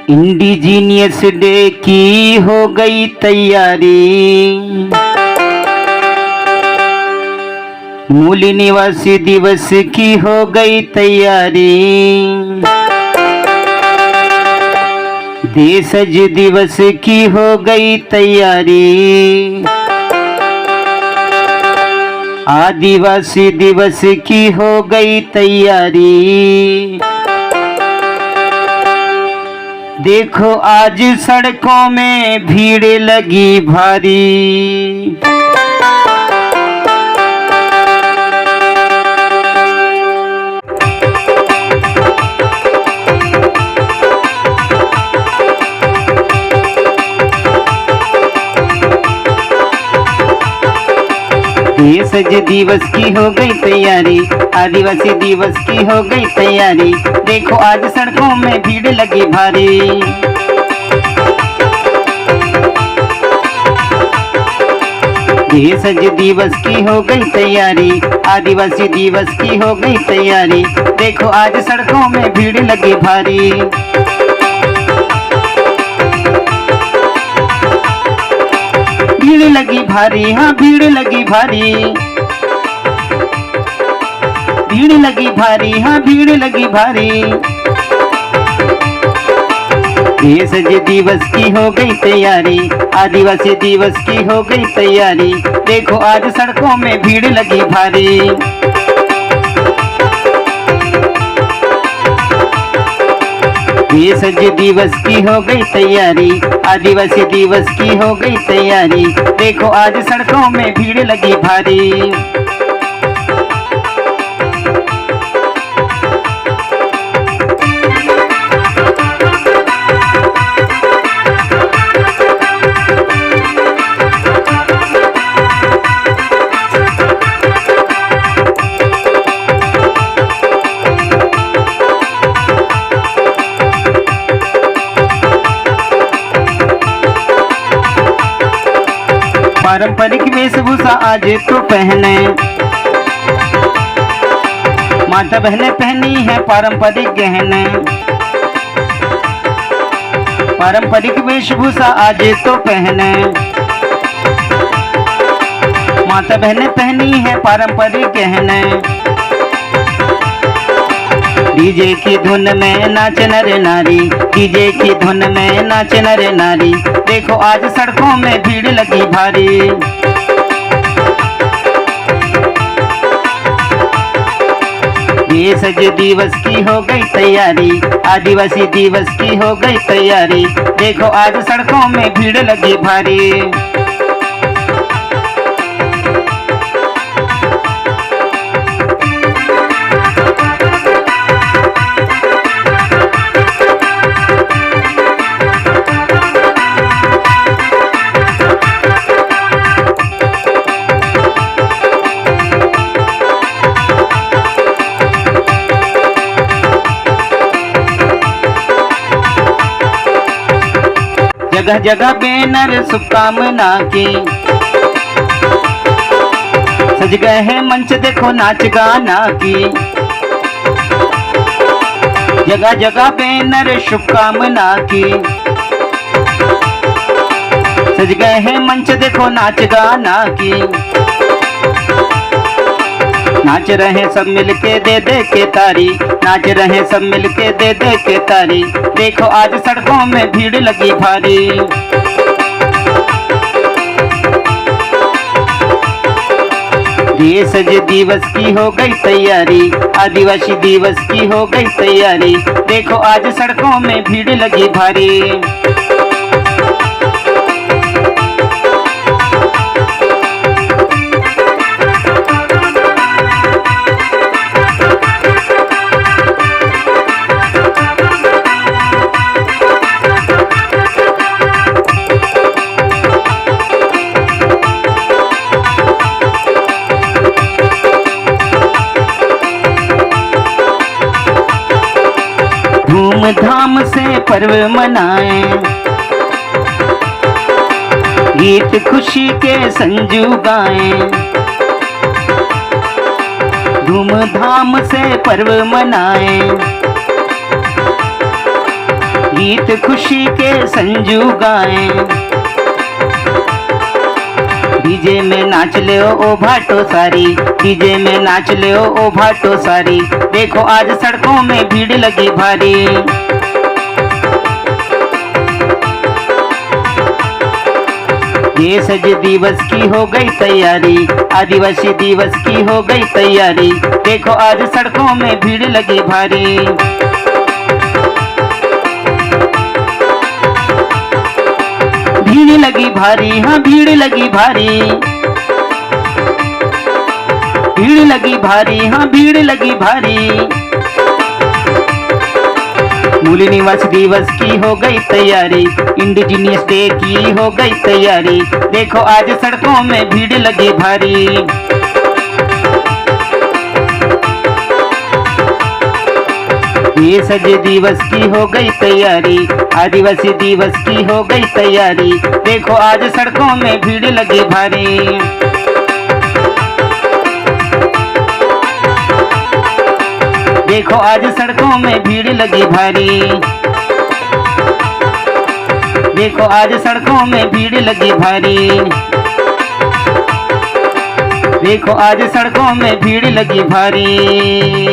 Indigenous day की हो गई तैयारी, मूल निवासी दिवस की हो गई तैयारी, देशज दिवस की हो गई तैयारी, आदिवासी दिवस की हो गई तैयारी। देखो आज सड़कों में भीड़ लगी भारी, देशज दिवस की हो गई तैयारी, आदिवासी दिवस की हो गई तैयारी। देखो आज सड़कों में भीड़ लगी भारी, देशज दिवस की हो गई तैयारी, आदिवासी दिवस की हो गई तैयारी। देखो आज सड़कों में भीड़ लगी भारी, भीड़ लगी भारी, हाँ भीड़ लगी भारी, भीड़ लगी भारी, हाँ भीड़ लगी भारी। देशज दिवस की हो गई तैयारी, आदिवासी दिवस की हो गई तैयारी। देखो आज सड़कों में भीड़ लगी भारी, देशज दिवस की हो गई तैयारी, आदिवासी दिवस की हो गई तैयारी। देखो आज सड़कों में भीड़ लगी भारी, पारंपरिक वेशभूषा आज तो पहने, माता बहने पहनी है पारंपरिक गहने। पारंपरिक वेशभूषा आज तो पहने, माता बहने पहनी है पारंपरिक गहने। डीजे की धुन में नाच नर नारी, डीजे की धुन में नाच नर नारी। देखो आज सड़कों में भीड़ लगी भारी, देशज दिवस की हो गई तैयारी, आदिवासी दिवस की हो गई तैयारी। देखो आज सड़कों में भीड़ लगी भारी, जगह जगह बैनर शुभकामना की, सज गए हैं मंच देखो नाच गाना की। जगह जगह बैनर शुभकामना की, सज गए हैं मंच देखो नाच गाना की। नाच रहे सब मिलके दे दे के तारी, नाच रहे सब मिलके दे दे के तारी। देखो आज सड़कों में भीड़ लगी भारी, देशज दिवस की हो गई तैयारी, आदिवासी दिवस की हो गई तैयारी। देखो आज सड़कों में भीड़ लगी भारी, धूमधाम से पर्व मनाएं, गीत खुशी के संजू गाएं। धूमधाम से पर्व मनाएं, गीत खुशी के संजू गाएं। डीजे में नाच ले ओ भाटो सारी, डीजे में नाच ले ओ भाटो सारी। देखो आज सड़कों में भीड़ लगी भारी। ये सज दिवस की हो गई तैयारी, आदिवासी दिवस की हो गई तैयारी। देखो आज सड़कों में भीड़ लगी भारी। भीड़ लगी भारी, हाँ भीड़ लगी भारी। भीड़ लगी भारी, हाँ भीड़ लगी भारी। मूल निवास दिवस की हो गई तैयारी, इंडिजिनियस डे की हो गई तैयारी। देखो आज सड़कों में भीड़ लगी भारी। ये सज दिवस की हो गई तैयारी, आदिवासी दिवस की हो गई तैयारी। देखो आज सड़कों में भीड़ लगी भारी। देखो आज सड़कों में भीड़ लगी भारी। देखो आज सड़कों में भीड़ लगी भारी। देखो आज सड़कों में भीड़ लगी भारी।